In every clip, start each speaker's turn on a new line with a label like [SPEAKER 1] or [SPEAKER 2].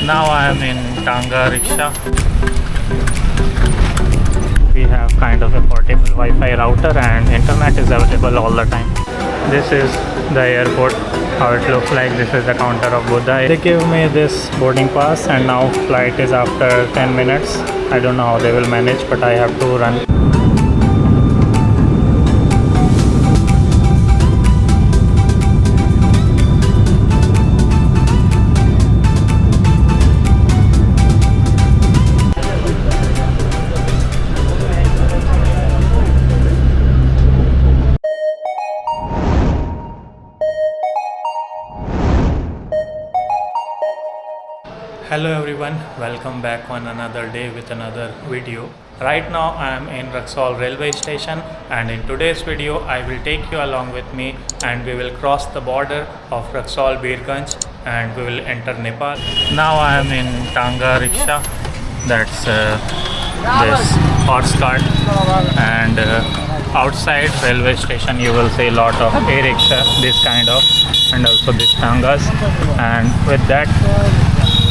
[SPEAKER 1] Now I am in Tanga rickshaw. We have kind of a portable Wi-Fi router and internet is available all the time. This is the airport, how it looks like. This is the counter of Buddha. They gave me this boarding pass and now flight is after 10 minutes. I don't know how they will manage, but I have to run. Hello everyone, welcome back on another day with another video. Right now I am in Raxaul railway station and in today's video I will take you along with me and we will cross the border of Raxaul BIRGUNJ and we will enter Nepal. Now I am in Tanga rickshaw, that's this horse cart, and outside railway station you will see a lot of e-rickshaw, this kind of, and also these tangas, and with that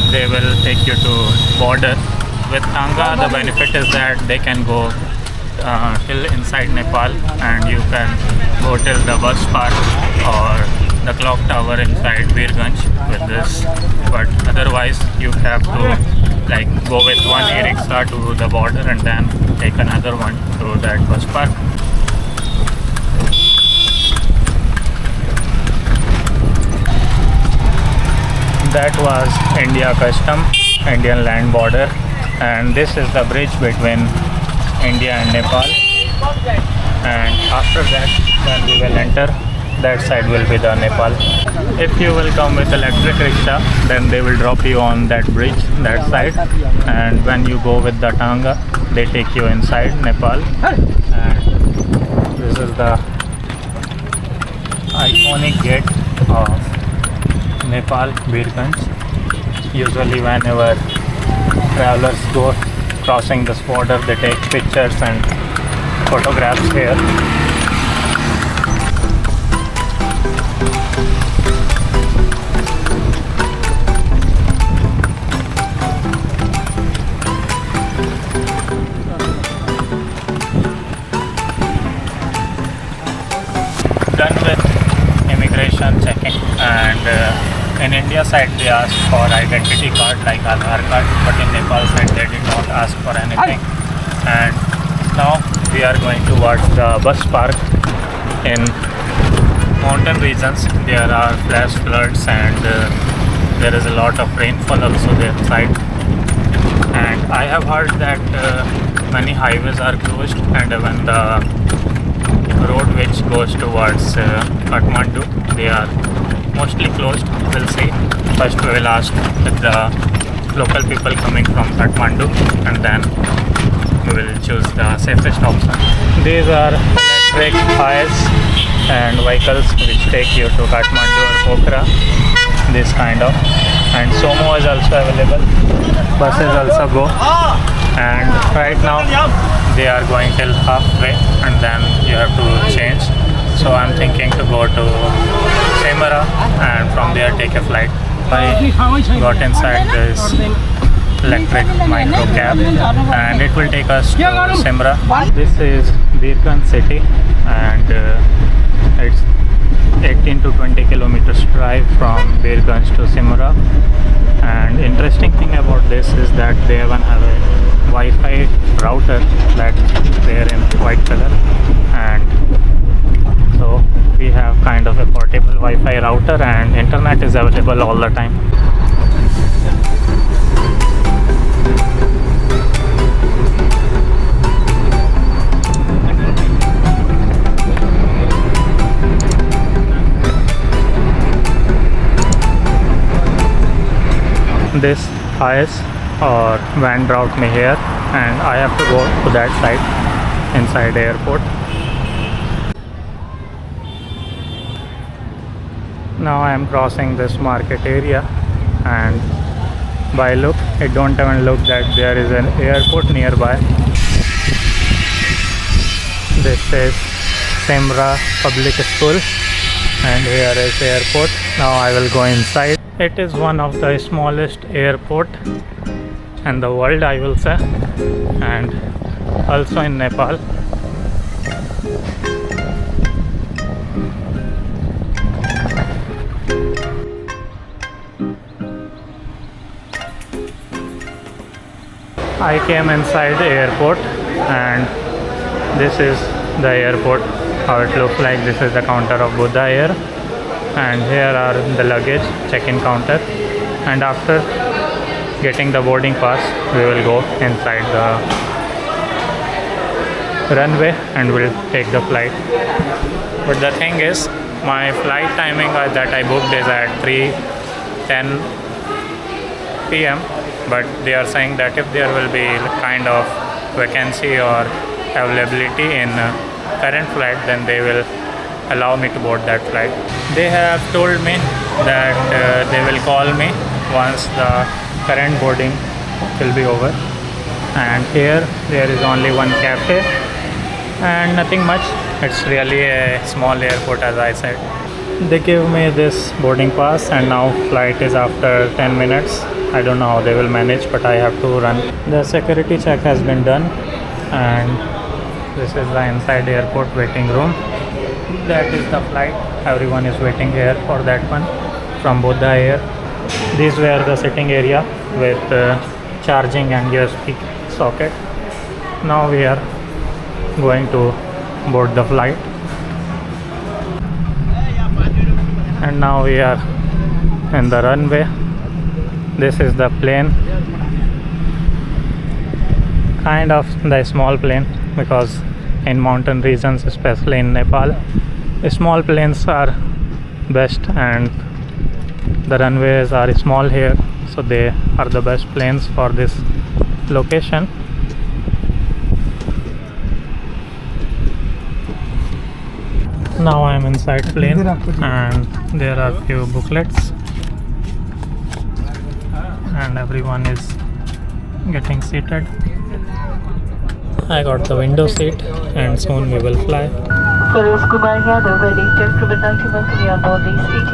[SPEAKER 1] they will take you to border. With Tanga, the benefit is that they can go till inside Nepal and you can go till the bus park or the clock tower inside BIRGUNJ with this. But otherwise you have to like go with one e-rickshaw to the border and then take another one to that bus park. That was India custom, Indian land border, and this is the bridge between India and Nepal, and after that when we will enter, that side will be the Nepal. If you will come with electric rickshaw, then they will drop you on that bridge, that side, and when you go with the Tanga, they take you inside Nepal. And this is the iconic gate of Nepal, BIRGUNJ. Usually whenever travelers go crossing this border, they take pictures and photographs here. Done with immigration checking, and in India side they ask for identity card like Aadhaar card, but in Nepal side they did not ask for anything. And now we are going towards the bus park. In mountain regions there are flash floods and there is a lot of rainfall also there side. And I have heard that many highways are closed and even the road which goes towards Kathmandu, they are mostly closed. We'll see. First we will ask with the local people coming from Kathmandu and then we will choose the safest option. These are electric cars and vehicles which take you to Kathmandu or Pokhara, this kind of, and Sumo is also available. Buses also go, and right now they are going till halfway and then you have to change. So I'm thinking to go to Simra and from there take a flight. I got inside this electric micro cab and it will take us to Simra. This is BIRGUNJ city and it's 18 to 20 kilometers drive from BIRGUNJ to Simra. And interesting thing about this is that they even have a Wi-Fi router that's there in white color, and so we have kind of a portable Wi-Fi router and internet is available all the time. This IS or van brought me here and I have to go to that side inside the airport. Now I am crossing this market area and by look it don't even look that there is an airport nearby. This is Simra Public School and here is the airport. Now I will go inside It is one of the smallest airport in the world, I will say, and also in Nepal. I came inside the airport, and this is the airport, how it looks like. This is the counter of Buddha Air, and here are the luggage check-in counter, and after getting the boarding pass we will go inside the runway and we'll take the flight. But the thing is, my flight timing that I booked is at 3:10 p.m. but they are saying that if there will be kind of vacancy or availability in current flight, then they will allow me to board that flight. They have told me that they will call me once the current boarding will be over. And here there is only one cafe and nothing much. It's really a small airport, as I said. They gave me this boarding pass, and now flight is after 10 minutes. I don't know how they will manage, but I have to run. The security check has been done, and this is the inside airport waiting room. That is the flight. Everyone is waiting here for that one from Buddha Air. These were the sitting area with charging and USB socket. Now we are going to board the flight, and now we are in the runway. This is the plane, kind of the small plane, because in mountain regions, especially in Nepal, small planes are best, and the runways are small here, so they are the best planes for this location. Now I am inside plane, and there are few booklets, and everyone is getting seated. I got the window seat, and soon we will fly.
[SPEAKER 2] Feroz Kumar Yadav, ladies and gentlemen, like to welcome you on board the seat.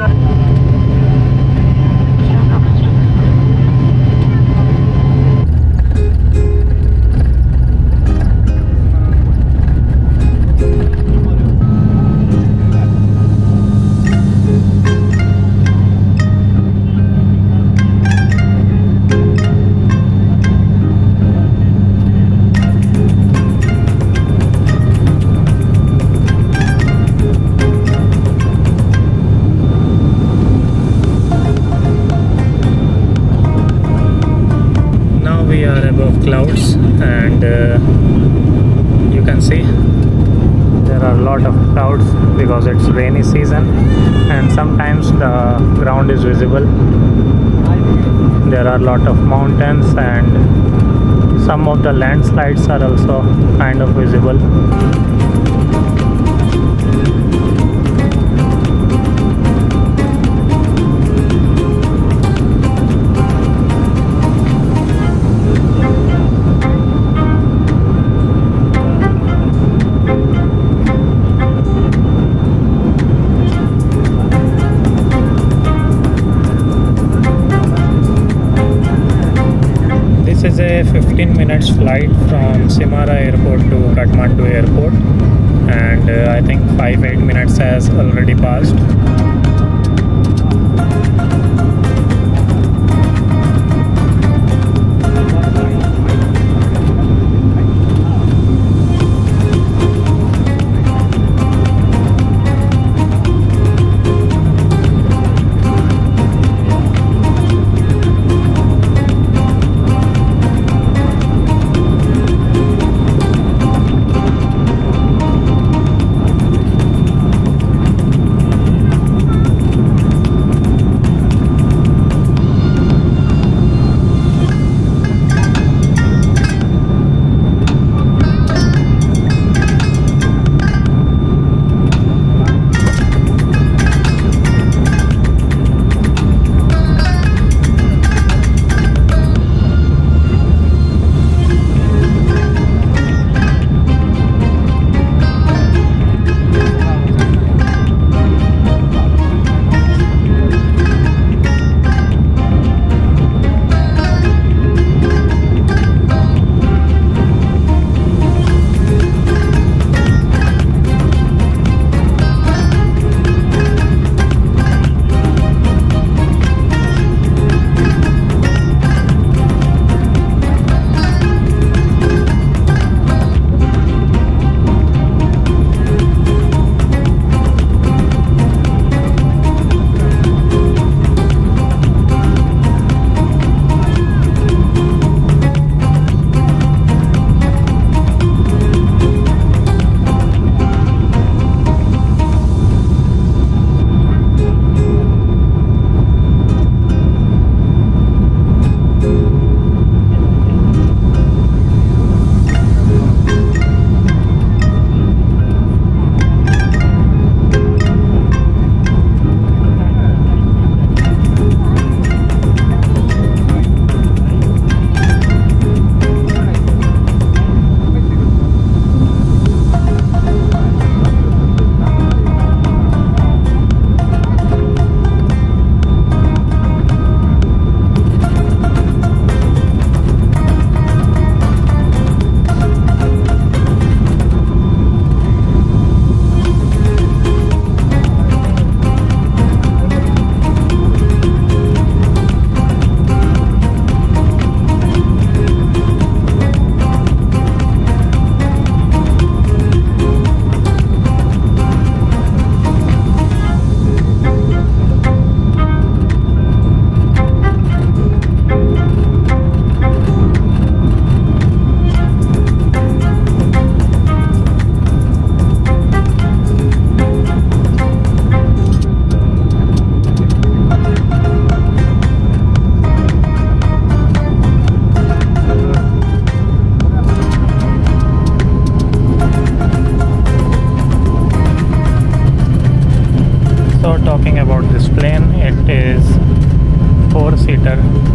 [SPEAKER 1] Clouds, and you can see there are a lot of clouds because it's rainy season, and sometimes the ground is visible. There are a lot of mountains, and some of the landslides are also kind of visible. This is a 15 minutes flight from Simara airport to Kathmandu airport, and I think 5-8 minutes has already passed.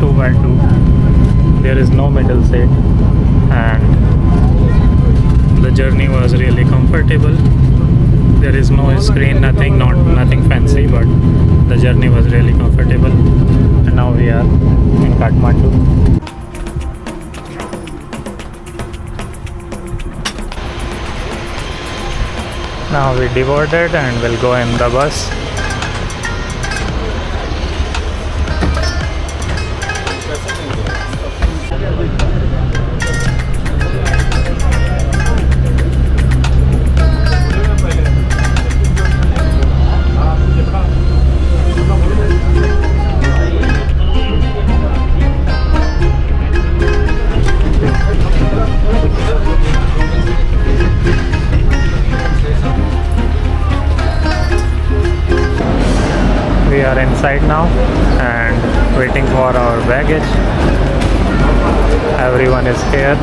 [SPEAKER 1] 2x2. There is no middle seat, and the journey was really comfortable. There is no screen, nothing fancy, but the journey was really comfortable. And now we are in Kathmandu. Now we devoted and will go in the bus. We are inside now and waiting for our baggage. Everyone is here.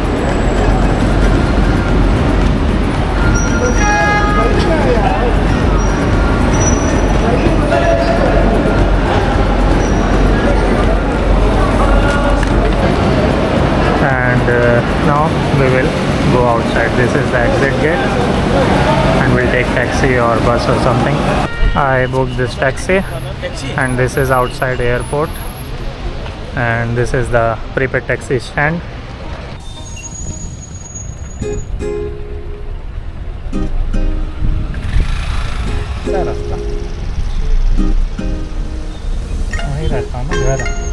[SPEAKER 1] And now we will go outside. This is the exit gate, and we'll take taxi or bus or something. I booked this taxi, and this is outside airport, and this is the prepaid taxi stand. वहीं रहता हूँ मैं घर।